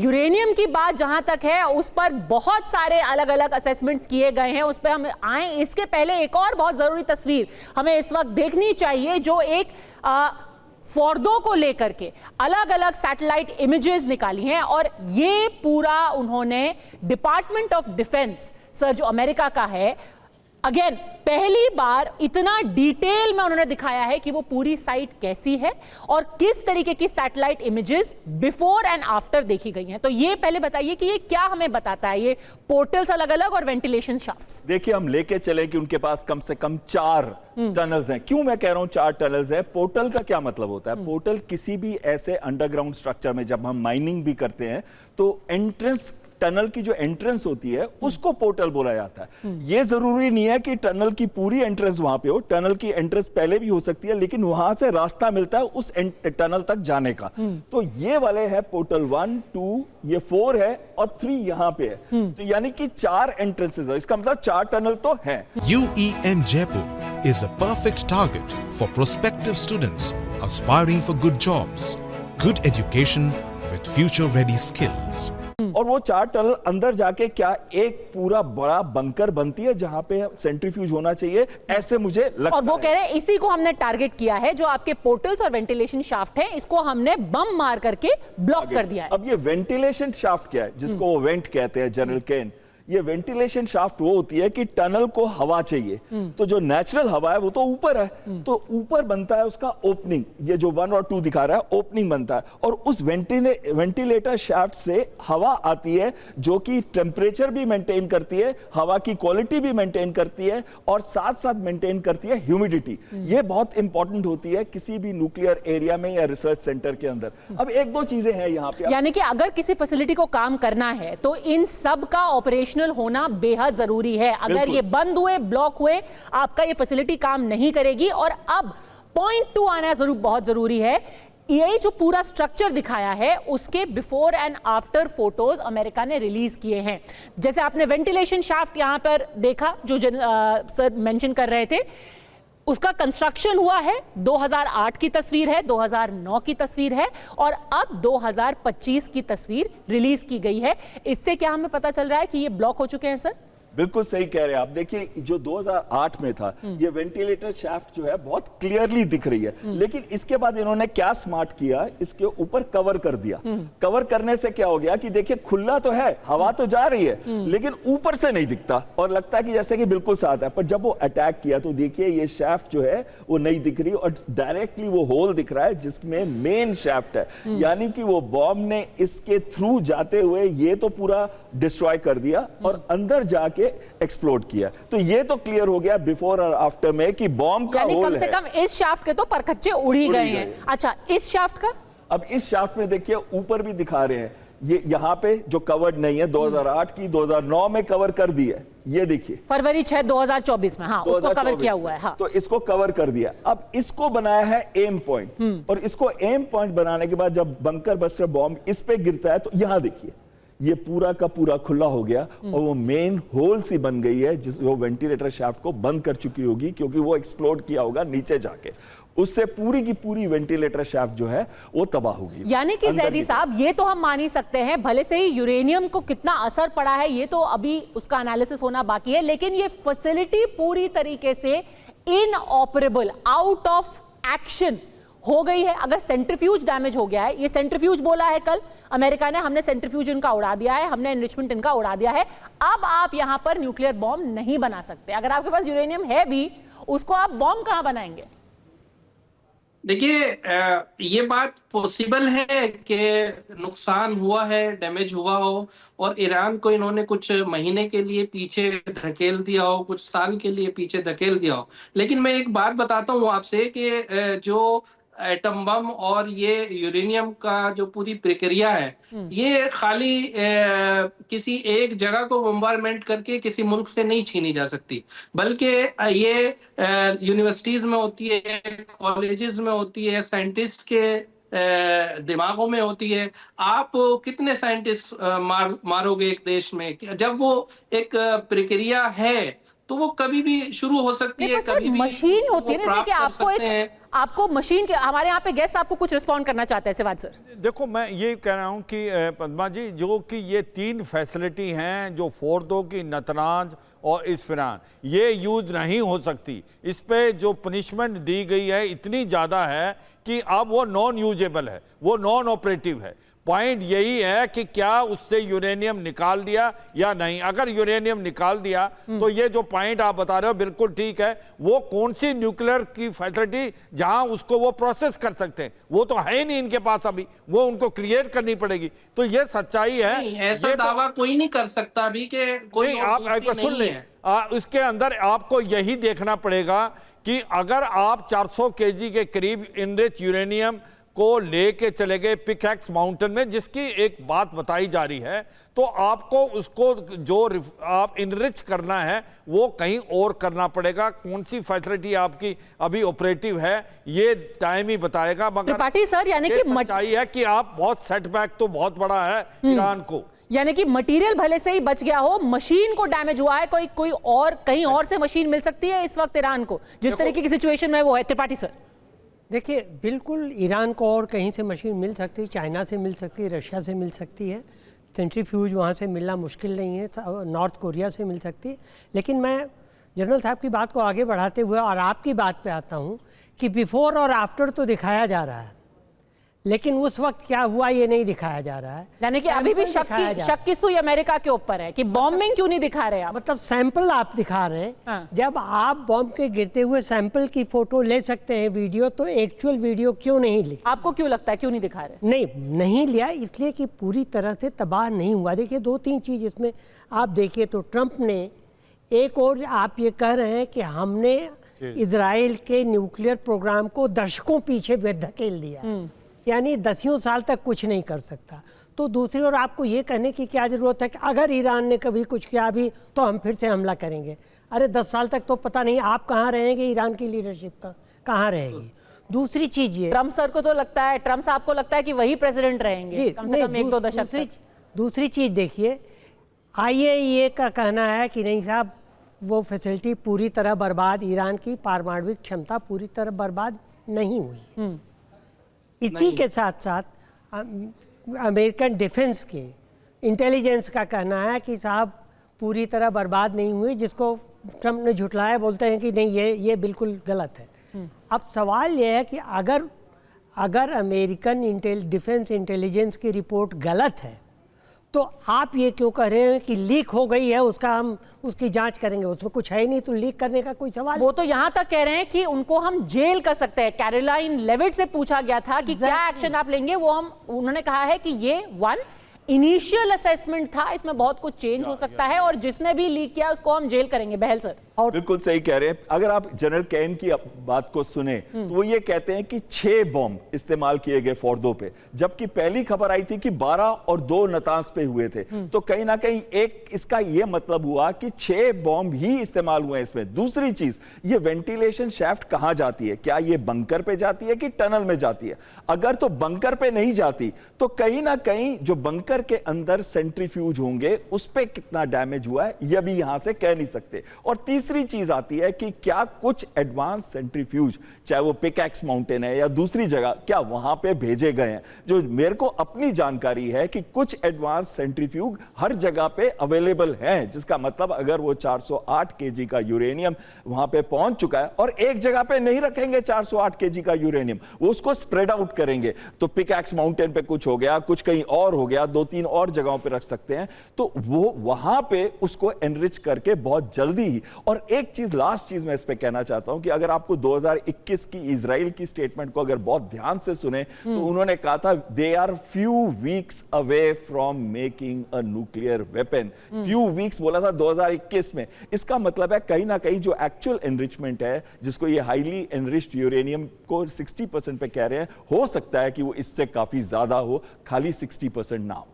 Uranium की बात जहां तक है उस पर बहुत सारे अलग अलग असेसमेंट्स किए गए हैं, उस पर हम आए। इसके पहले एक और बहुत जरूरी तस्वीर हमें इस वक्त देखनी चाहिए, जो एक फोर्दो को लेकर के अलग अलग सैटेलाइट इमेजेस निकाली हैं, और ये पूरा उन्होंने डिपार्टमेंट ऑफ डिफेंस सर जो अमेरिका का है, अगेन पहली बार इतना डिटेल में उन्होंने दिखाया है कि वो पूरी साइट कैसी है और किस तरीके की satellite images before and after देखी गई हैं। तो ये पहले बताइए कि ये क्या हमें बताता है, ये पोर्टल्स अलग अलग और वेंटिलेशन शाफ्ट्स। देखिए, हम लेके चले कि उनके पास कम से कम 4 टनल्स हैं। क्यों मैं कह रहा हूं 4 टनल्स हैं? पोर्टल का क्या मतलब होता है? पोर्टल किसी भी ऐसे अंडरग्राउंड स्ट्रक्चर में जब हम माइनिंग भी करते हैं तो एंट्रेंस, टनल की जो एंट्रेंस होती है उसको पोर्टल बोला जाता है। ये जरूरी नहीं है कि टनल की पूरी एंट्रेंस वहां पे हो, टनल की एंट्रेंस पहले भी हो सकती है, लेकिन वहां से रास्ता मिलता है उस टनल तक जाने का। तो ये वाले है पोर्टल 1, 2, ये 4 है और 3 यहां पे है। तो यानी कि 4 एंट्रेंसेस है, इसका मतलब 4 टनल तो है। UEM Jaipur is a perfect target for prospective students aspiring for good jobs, good education with future ready skills. और वो 4 टनल अंदर जाके क्या एक पूरा बड़ा बंकर बनती है जहां पे सेंट्रीफ्यूज होना चाहिए, ऐसे मुझे लगता है। और वो कह रहे हैं इसी को हमने टारगेट किया है, जो आपके पोर्टल्स और वेंटिलेशन शाफ्ट है, इसको हमने बम मार करके ब्लॉक कर दिया है। अब ये वेंटिलेशन शाफ्ट क्या है, जिसको वो वेंट कहते हैं जनरल केन, ये वेंटिलेशन शाफ्ट वो होती है कि टनल को हवा चाहिए, तो जो नेचुरल हवा है वो तो ऊपर है, तो ऊपर बनता है उसका ओपनिंग। ये जो 1 और 2 दिखा रहा है ओपनिंग बनता है, और उस वेंटिलेटर शाफ्ट से हवा आती है जो कि टेम्परेचर भी मेंटेन करती है, हवा की क्वालिटी भी मेंटेन करती है, और साथ साथ मेंटेन करती है ह्यूमिडिटी। ये बहुत इंपॉर्टेंट होती है किसी भी न्यूक्लियर एरिया में या रिसर्च सेंटर के अंदर। अब 1-2 चीजें हैं यहाँ पे, यानी कि अगर किसी फैसिलिटी को काम करना है तो इन सब का ऑपरेशनल होना बेहद जरूरी है। अगर ये बंद हुए, ब्लॉक हुए, आपका ये फैसिलिटी काम नहीं करेगी। और अब पॉइंट 2 आना जरूर बहुत जरूरी है। ये जो पूरा स्ट्रक्चर दिखाया है उसके before and after photos America ने रिलीज किए हैं। जैसे आपने वेंटिलेशन शाफ्ट यहां पर देखा, जो सर मेंशन कर रहे थे, उसका कंस्ट्रक्शन हुआ है, 2008 की तस्वीर है, 2009 की तस्वीर है, और अब 2025 की तस्वीर रिलीज की गई है। इससे क्या हमें पता चल रहा है कि ये ब्लॉक हो चुके हैं सर? बिल्कुल सही कह रहे हैं आप। देखिए, जो 2008 में था ये वेंटिलेटर शाफ्ट जो है बहुत क्लियरली दिख रही है, लेकिन इसके बाद इन्होंने क्या स्मार्ट किया, इसके ऊपर कवर कर दिया। कवर करने से क्या हो गया कि देखिए खुला तो है, हवा तो जा रही है, लेकिन ऊपर से नहीं दिखता और लगता है कि जैसे कि बिल्कुल साथ है। पर जब वो अटैक किया तो देखिए ये शाफ्ट जो है वो नहीं दिख रही, और डायरेक्टली वो होल दिख रहा है जिसमें मेन शाफ्ट है। यानी कि वो बॉम्ब ने इसके थ्रू जाते हुए ये तो पूरा डिस्ट्रॉय कर दिया और अंदर जाके एक्सप्लोड किया। तो ये तो क्लियर हो गया बिफोर और आफ्टर में कि बॉम्ब का होल है। कम से कम इस शाफ्ट के तो परखच्चे उड़ ही गए हैं। अच्छा, इस शाफ्ट का? अब इस शाफ्ट में देखिए ऊपर भी दिखा रहे हैं, ये यहाँ पे जो कवर्ड नहीं है 2008 की 2009 में कवर कर दी है। ये देखिए फरवरी 6, 2024 में, हाँ, उसको कवर किया हुआ है। हाँ। तो इसको कवर कर दिया। अब इसको बनाया है एम पॉइंट, और इसको एम पॉइंट बनाने के बाद जब बंकर बस्टर बॉम्ब इस पे गिरता है तो यहां देखिए ये पूरा का पूरा खुला हो गया, और वो मेन होल सी बन गई है जिस वो वेंटिलेटर शाफ्ट को बंद कर चुकी होगी, क्योंकि वो एक्सप्लोड किया होगा नीचे जाके। उससे पूरी की पूरी वेंटिलेटर शाफ्ट जो है वो तबाह होगी। यानी कि जैदी साहब, ये तो हम मान ही सकते हैं, भले से ही यूरेनियम को कितना असर पड़ा है ये तो अभी उसका एनालिसिस होना बाकी है, लेकिन ये फैसिलिटी पूरी तरीके से इनऑपरेबल, आउट ऑफ एक्शन हो गई है। अगर सेंट्रीफ्यूज डैमेज हो गया है, ये सेंट्रीफ्यूज बोला है कल अमेरिका ने, हमने सेंट्रीफ्यूज इनका उड़ा दिया है, हमने एनरिचमेंट इनका उड़ा दिया है, अब आप यहां पर न्यूक्लियर बॉम्ब नहीं बना सकते। अगर आपके पास यूरेनियम है भी, उसको आप बॉम्ब कहां बनाएंगे? देखिए, ये बात पॉसिबल है कि नुकसान हुआ है, डैमेज हुआ हो, और ईरान को इन्होंने कुछ महीने के लिए पीछे धकेल दिया हो, कुछ साल के लिए पीछे धकेल दिया हो। लेकिन मैं एक बात बताता हूँ आपसे कि जो एटम बम और ये यूरेनियम का जो पूरी प्रक्रिया है, ये खाली किसी एक जगह को बम्बारमेंट करके किसी मुल्क से नहीं छीनी जा सकती, बल्कि ये यूनिवर्सिटीज में होती है, कॉलेजेस में होती है, साइंटिस्ट के दिमागों में होती है। आप कितने साइंटिस्ट मारोगे एक देश में? जब वो एक प्रक्रिया है तो वो कभी भी शुरू हो सकती है, देखो सर, कभी भी मशीन होती है वो ना, जैसे कि प्राप्त कर आपको सकते हैं। आपको मशीन के, हमारे यहाँ पे गेस्ट आपको कुछ रिस्पॉन्ड करना चाहते हैं सिवाज सर। देखो मैं ये कह रहा हूँ कि पद्मा जी, जो कि ये 3 फैसिलिटी हैं जो फोर्दो की, नतराज और इस्फरान, ये यूज नहीं हो सकती। इस पे जो पनिशमेंट दी गई है इतनी ज़्यादा है कि अब वो नॉन यूजेबल है, वो नॉन ऑपरेटिव है। पॉइंट यही है कि क्या उससे यूरेनियम निकाल दिया या नहीं। अगर यूरेनियम निकाल दिया तो ये जो पॉइंट आप बता रहे हो बिल्कुल ठीक है। वो कौन सी न्यूक्लियर की फैसिलिटी जहां उसको वो प्रोसेस कर सकते हैं, वो तो है ही नहीं इनके पास अभी, वो उनको क्रिएट करनी पड़ेगी। तो ये सच्चाई है। नहीं, ऐसा दावा कोई नहीं कर सकता अभी कि कोई नहीं, और आप दूसरी सुन नहीं लें, है। उसके अंदर आपको यही देखना पड़ेगा कि अगर आप 400 केजी के करीब इनरिच यूरेनियम को लेके चले गए पिकैक्स माउंटेन में, जिसकी एक बात बताई जा रही है, तो आपको उसको जो आप इनरिच करना है वो कहीं और करना पड़ेगा। कौन सी फैसिलिटी आपकी अभी ऑपरेटिव है ये टाइम ही बताएगा। मगर त्रिपाठी सर, यानी कि सच्चाई है कि आप बहुत सेटबैक तो बहुत बड़ा है ईरान को। यानी कि मटेरियल भले से ही बच गया हो, मशीन को डैमेज हुआ है, कोई और कहीं और से मशीन मिल सकती है इस वक्त ईरान को, जिस तरीके की सिचुएशन में वो है। त्रिपाठी सर देखिए, बिल्कुल ईरान को और कहीं से मशीन मिल सकती है, चाइना से मिल सकती है, रशिया से मिल सकती है, सेंट्रीफ्यूज वहाँ से मिलना मुश्किल नहीं है, नॉर्थ कोरिया से मिल सकती है। लेकिन मैं जनरल साहब की बात को आगे बढ़ाते हुए और आपकी बात पे आता हूँ कि बिफोर और आफ्टर तो दिखाया जा रहा है, लेकिन उस वक्त क्या हुआ ये नहीं दिखाया जा रहा है। यानी कि अभी भी शक की सुई अमेरिका के ऊपर है कि बॉम्बिंग क्यों नहीं दिखा रहे आप। मतलब सैंपल आप दिखा रहे हैं। हाँ। जब आप बॉम्ब के गिरते हुए सैंपल की फोटो ले सकते हैं वीडियो, तो एक्चुअल वीडियो क्यों नहीं ली? आपको क्यों लगता है क्यों नहीं दिखा रहे? नहीं लिया इसलिए कि पूरी तरह से तबाह नहीं हुआ। देखिए 2-3 चीज़ इसमें आप देखिए तो ट्रंप ने एक और, आप ये कह रहे हैं कि हमने इजराइल के न्यूक्लियर प्रोग्राम को दशकों पीछे धकेल दिया, यानी 10 साल तक कुछ नहीं कर सकता। तो दूसरी ओर आपको ये कहने की क्या ज़रूरत है कि अगर ईरान ने कभी कुछ किया भी तो हम फिर से हमला करेंगे। अरे 10 साल तक तो पता नहीं आप कहाँ रहेंगे, ईरान की लीडरशिप का कहाँ रहेगी। दूसरी चीज़ ये, ट्रंप सर को तो लगता है, ट्रंप साहब को लगता है कि वही प्रेसिडेंट रहेंगे कम से कम 1-2 दशक तक। दूसरी चीज़ देखिए, IAEA का कहना है कि नहीं साहब, वो फैसिलिटी पूरी तरह बर्बाद, ईरान की पारमाणविक क्षमता पूरी तरह बर्बाद नहीं हुई। इसी के साथ साथ अमेरिकन डिफेंस के इंटेलिजेंस का कहना है कि साहब पूरी तरह बर्बाद नहीं हुई, जिसको ट्रंप ने झुटलाया, बोलते हैं कि नहीं ये बिल्कुल गलत है। अब सवाल ये है कि अगर अमेरिकन डिफेंस इंटेलिजेंस की रिपोर्ट गलत है तो आप ये क्यों कह रहे हैं कि लीक हो गई है, उसका हम उसकी जांच करेंगे? उसमें कुछ है ही नहीं, तो लीक करने का कोई सवाल। वो तो यहां तक कह रहे हैं कि उनको हम जेल कर सकते हैं। कैरोलाइन लेविट से पूछा गया था कि क्या एक्शन आप लेंगे, उन्होंने कहा है कि ये इनिशियल असेसमेंट था, इसमें बहुत कुछ चेंज हो सकता है और जिसने भी लीक किया उसको हम जेल करेंगे। बहल सर बिल्कुल सही कह रहे हैं। अगर आप जनरल कैन की बात को सुने तो वो ये कहते हैं कि 6 बॉम्ब इस्तेमाल किए गए फोर्दो पे, जबकि पहली खबर आई थी कि 12 और 2 नतांज पे हुए थे। तो कहीं ना कहीं एक इसका ये मतलब हुआ कि 6 बॉम्ब ही इस्तेमाल हुए इसमें। दूसरी चीज, ये वेंटिलेशन शैफ्ट कहां जाती है? क्या ये बंकर पे जाती है कि टनल में जाती है? अगर तो बंकर पे नहीं जाती तो कहीं ना कहीं जो बंकर के अंदर सेंट्रीफ्यूज होंगे उस पे कितना डैमेज हुआ है ये भी यहां से कह नहीं सकते। और तीसरी चीज आती है कि क्या कुछ एडवांस सेंट्रीफ्यूज, चाहे वो पिकैक्स माउंटेन है या दूसरी जगह, क्या वहां पे भेजे गए हैं? जो मेरे को अपनी जानकारी है कि कुछ एडवांस सेंट्रीफ्यूज हर जगह पे अवेलेबल हैं, जिसका मतलब अगर वो 408 केजी का यूरेनियम वहां पे पहुंच चुका है, और एक जगह पे नहीं रखेंगे 408 केजी का यूरेनियम, वो उसको स्प्रेड आउट करेंगे। तो पिकैक्स माउंटेन पे कुछ हो गया, कुछ कहीं और हो गया, 2-3 और जगहों पे रख सकते हैं, तो वो वहां पे उसको एनरिच करके बहुत जल्दी ही। और एक चीज, लास्ट चीज मैं इस पे कहना चाहता हूं कि अगर आपको 2021 की इजराइल की स्टेटमेंट को अगर बहुत ध्यान से सुने तो उन्होंने कहा था they are few weeks away from making a nuclear weapon. Few weeks बोला था 2021 में। इसका मतलब है कहीं ना कहीं जो एक्चुअल एनरिचमेंट है, जिसको ये हाईली एनरिच्ड यूरेनियम को 60% पे कह रहे हैं, हो सकता है कि वो इससे काफी ज्यादा हो, खाली 60% ना हो।